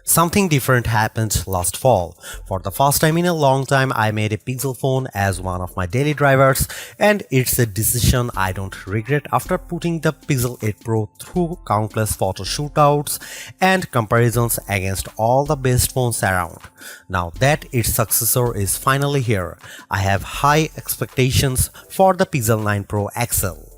Something different happened last fall. For the first time in a long time, I made a Pixel phone as one of my daily drivers, and it's a decision I don't regret after putting the Pixel 8 Pro through countless photo shootouts and comparisons against all the best phones around. Now that its successor is finally here, I have high expectations for the Pixel 9 Pro XL.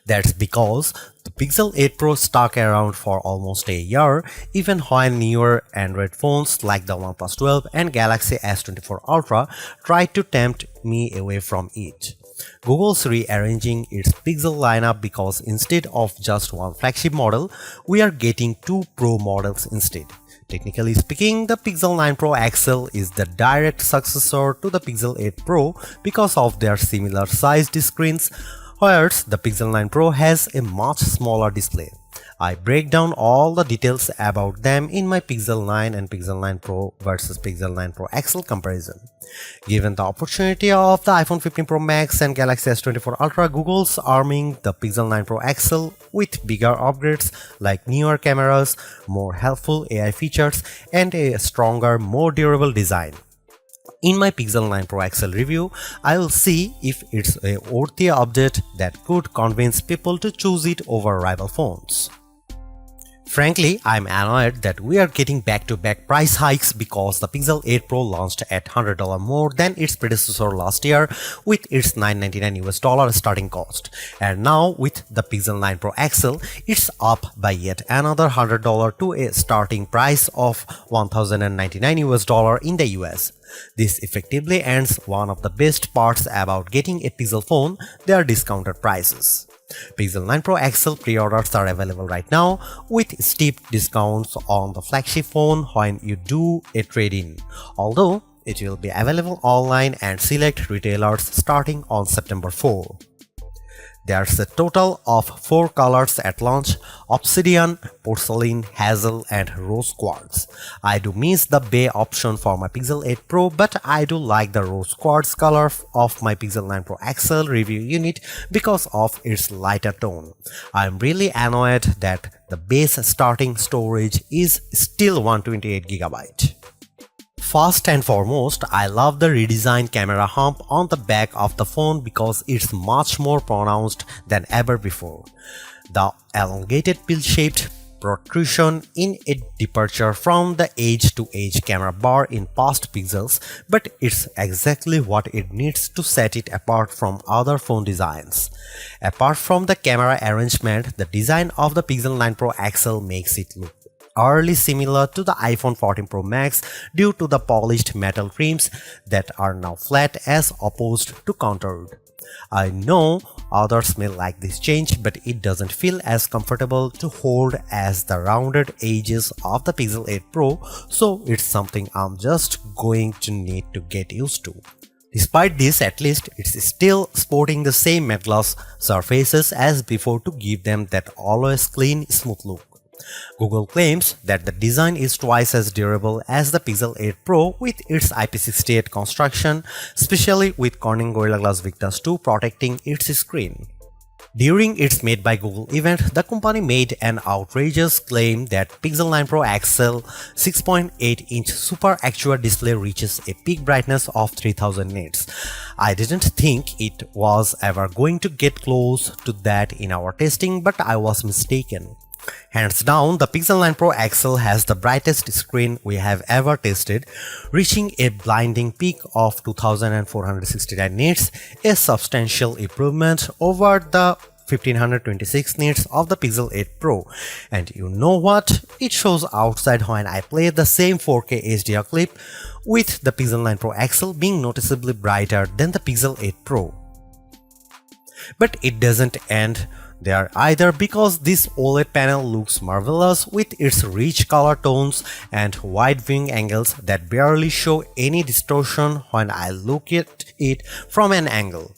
That's because the Pixel 8 Pro stuck around for almost a year, even when newer Android phones like the OnePlus 12 and Galaxy S24 Ultra tried to tempt me away from it. Google's rearranging its Pixel lineup because instead of just one flagship model, we are getting two Pro models instead. Technically speaking, the Pixel 9 Pro XL is the direct successor to the Pixel 8 Pro because of their similar sized screens, whereas the Pixel 9 Pro has a much smaller display. I break down all the details about them in my Pixel 9 and Pixel 9 Pro versus Pixel 9 Pro XL comparison. Given the opportunity of the iPhone 15 Pro Max and Galaxy S24 Ultra, Google's arming the Pixel 9 Pro XL with bigger upgrades like newer cameras, more helpful AI features, and a stronger, more durable design. In my Pixel 9 Pro XL review, I will see if it's a worthy update that could convince people to choose it over rival phones. Frankly, I'm annoyed that we are getting back-to-back price hikes because the Pixel 8 Pro launched at $100 more than its predecessor last year with its $999 starting cost. And now with the Pixel 9 Pro XL, it's up by yet another $100 to a starting price of $1,099 in the US. This effectively ends one of the best parts about getting a Pixel phone, their discounted prices. Pixel 9 Pro XL pre-orders are available right now with steep discounts on the flagship phone when you do a trade-in, although it will be available online and select retailers starting on September 4. There's a total of 4 colors at launch: Obsidian, Porcelain, Hazel, and Rose Quartz. I do miss the Bay option for my Pixel 8 Pro, but I do like the Rose Quartz color of my Pixel 9 Pro XL review unit because of its lighter tone. I'm really annoyed that the base starting storage is still 128GB. First and foremost, I love the redesigned camera hump on the back of the phone because it's much more pronounced than ever before. The elongated pill-shaped protrusion in a departure from the edge-to-edge camera bar in past Pixels, but it's exactly what it needs to set it apart from other phone designs. Apart from the camera arrangement, the design of the Pixel 9 Pro XL makes it look eerily similar to the iPhone 14 Pro Max due to the polished metal rims that are now flat as opposed to contoured. I know others may like this change, but it doesn't feel as comfortable to hold as the rounded edges of the Pixel 8 Pro, so it's something I'm just going to need to get used to. Despite this, at least it's still sporting the same matte gloss surfaces as before to give them that always clean, smooth look. Google claims that the design is twice as durable as the Pixel 8 Pro with its IP68 construction, especially with Corning Gorilla Glass Victus 2 protecting its screen. During its Made by Google event, the company made an outrageous claim that Pixel 9 Pro XL 6.8-inch Super Actua display reaches a peak brightness of 3000 nits. I didn't think it was ever going to get close to that in our testing, but I was mistaken. Hands down, the Pixel 9 Pro XL has the brightest screen we have ever tested, reaching a blinding peak of 2469 nits, a substantial improvement over the 1526 nits of the Pixel 8 Pro. And you know what? It shows outside when I play the same 4K HDR clip, with the Pixel 9 Pro XL being noticeably brighter than the Pixel 8 Pro. But it doesn't end there either, because this OLED panel looks marvelous with its rich color tones and wide viewing angles that barely show any distortion when I look at it from an angle.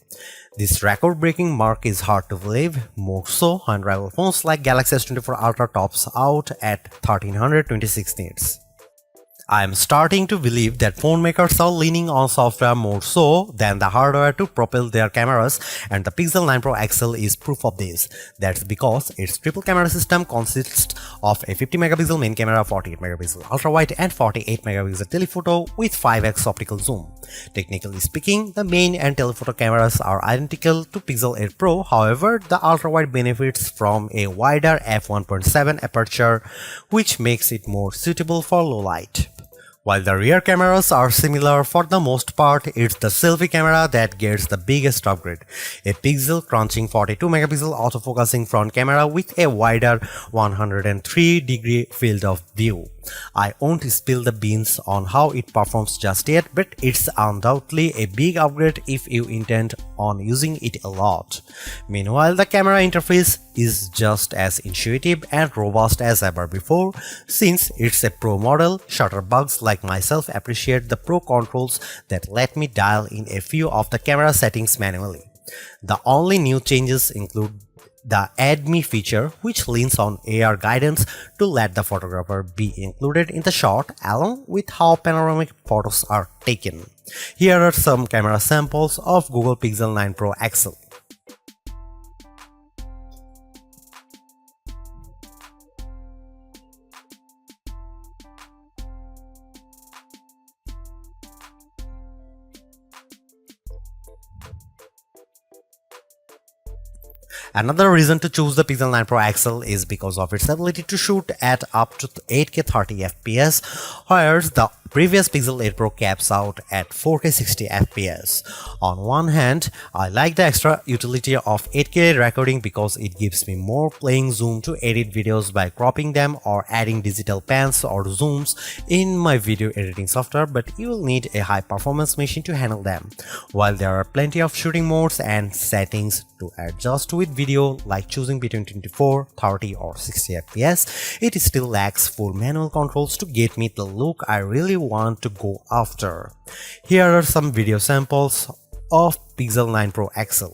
This record-breaking mark is hard to believe, more so when rival phones like Galaxy S24 Ultra tops out at 1326 nits. I'm starting to believe that phone makers are leaning on software more so than the hardware to propel their cameras, and the Pixel 9 Pro XL is proof of this. That's because its triple camera system consists of a 50 megapixel main camera, 48 megapixel ultra wide, and 48 megapixel telephoto with 5x optical zoom. Technically speaking, the main and telephoto cameras are identical to Pixel 8 Pro. However, the ultra wide benefits from a wider f1.7 aperture, which makes it more suitable for low light. While the rear cameras are similar for the most part, it's the selfie camera that gets the biggest upgrade. A pixel crunching 42 megapixel autofocusing front camera with a wider 103-degree field of view. I won't spill the beans on how it performs just yet, but it's undoubtedly a big upgrade if you intend on using it a lot. Meanwhile, the camera interface is just as intuitive and robust as ever before. Since it's a Pro model, shutterbugs like myself appreciate the Pro controls that let me dial in a few of the camera settings manually. The only new changes include the Add Me feature, which leans on AR guidance to let the photographer be included in the shot along with how panoramic photos are taken. Here are some camera samples of Google Pixel 9 Pro XL. Another reason to choose the Pixel 9 Pro XL is because of its ability to shoot at up to 8K 30 FPS, whereas the previous Pixel 8 Pro caps out at 4K 60 FPS. On one hand, I like the extra utility of 8K recording because it gives me more playing zoom to edit videos by cropping them or adding digital pans or zooms in my video editing software, but you will need a high performance machine to handle them. While there are plenty of shooting modes and settings to adjust with video, like choosing between 24, 30 or 60 FPS, it still lacks full manual controls to get me the look I really want to go after. Here are some video samples of Pixel 9 Pro XL.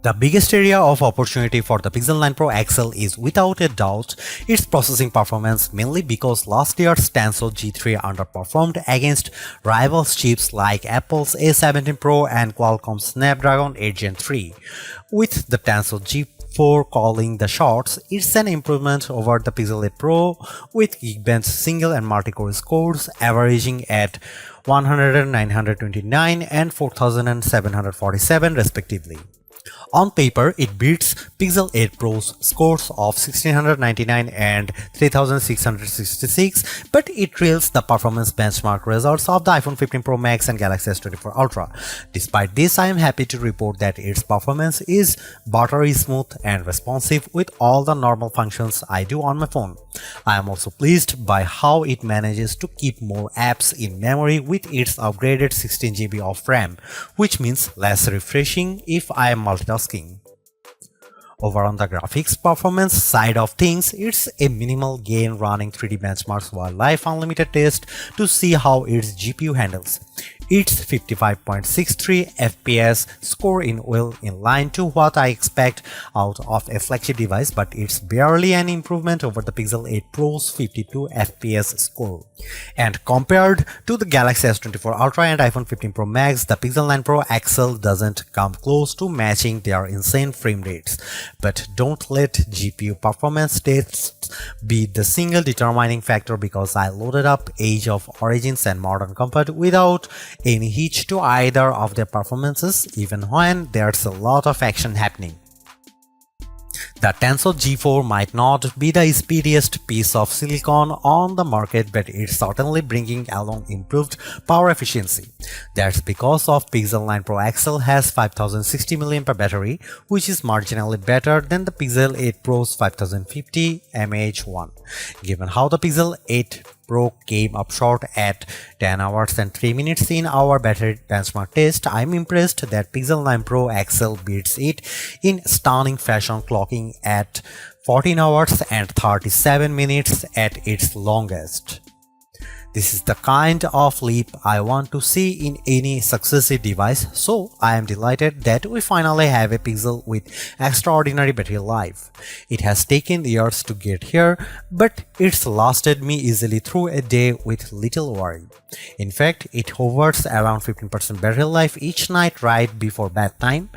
The biggest area of opportunity for the Pixel 9 Pro XL is without a doubt its processing performance, mainly because last year's Tensor G3 underperformed against rivals chips like Apple's A17 Pro and Qualcomm's Snapdragon 8 Gen 3. With the Tensor G4 calling the shots, it's an improvement over the Pixel 8 Pro with Geekbench single and multi-core scores averaging at 100, 929 and 4747 respectively. On paper, it beats Pixel 8 Pro's scores of 1699 and 3666, but it trails the performance benchmark results of the iPhone 15 Pro Max and Galaxy S24 Ultra. Despite this, I am happy to report that its performance is buttery smooth and responsive with all the normal functions I do on my phone. I am also pleased by how it manages to keep more apps in memory with its upgraded 16 GB of RAM, which means less refreshing if I am multitasking. Over on the graphics performance side of things, it's a minimal gain running 3D benchmarks Wildlife Unlimited test to see how its GPU handles. Its 55.63 FPS score in line to what I expect out of a flagship device, but it's barely an improvement over the Pixel 8 Pro's 52 FPS score. And compared to the Galaxy S24 Ultra and iPhone 15 Pro Max, the Pixel 9 Pro XL doesn't come close to matching their insane frame rates. But don't let GPU performance tests be the single determining factor, because I loaded up Age of Origins and Modern Comfort without any hitch to either of their performances, even when there's a lot of action happening. The Tensor G4 might not be the speediest piece of silicon on the market, but it's certainly bringing along improved power efficiency. That's because of Pixel 9 Pro XL has 5060 mAh battery, which is marginally better than the Pixel 8 Pro's 5050 mAh1. Given how the Pixel 8 Pro came up short at 10 hours and 3 minutes in our battery benchmark test, I'm impressed that Pixel 9 Pro XL beats it in stunning fashion, clocking at 14 hours and 37 minutes at its longest. This is the kind of leap I want to see in any successive device, so I am delighted that we finally have a Pixel with extraordinary battery life. It has taken years to get here, but it's lasted me easily through a day with little worry. In fact, it hovers around 15% battery life each night right before bedtime.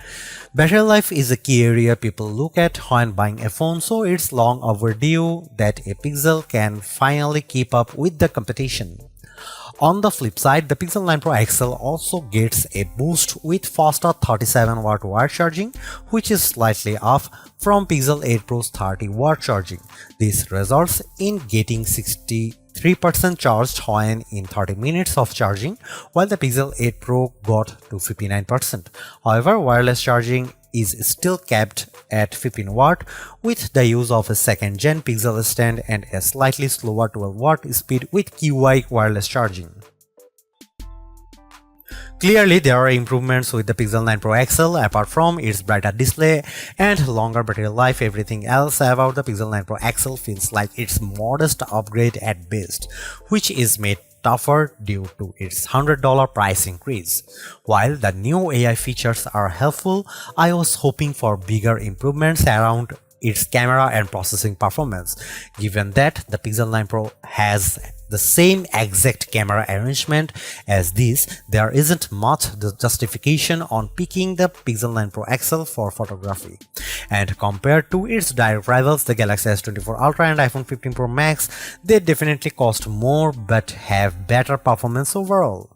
Battery life is a key area people look at when buying a phone, so it's long overdue that a Pixel can finally keep up with the competition. On the flip side, the Pixel 9 Pro XL also gets a boost with faster 37W wire charging, which is slightly off from Pixel 8 Pro's 30W charging. This results in getting 63% charged when in 30 minutes of charging, while the Pixel 8 Pro got to 59%. However, wireless charging is still capped at 15W with the use of a second-gen Pixel stand and a slightly slower 12W speed with QI wireless charging. Clearly, there are improvements with the Pixel 9 Pro XL. Apart from its brighter display and longer battery life, everything else about the Pixel 9 Pro XL feels like its modest upgrade at best, which is made tougher due to its $100 price increase. While the new AI features are helpful, I was hoping for bigger improvements around its camera and processing performance. Given that the Pixel 9 Pro has the same exact camera arrangement as this, there isn't much justification on picking the Pixel 9 Pro XL for photography. And compared to its direct rivals, the Galaxy S24 Ultra and iPhone 15 Pro Max, they definitely cost more but have better performance overall.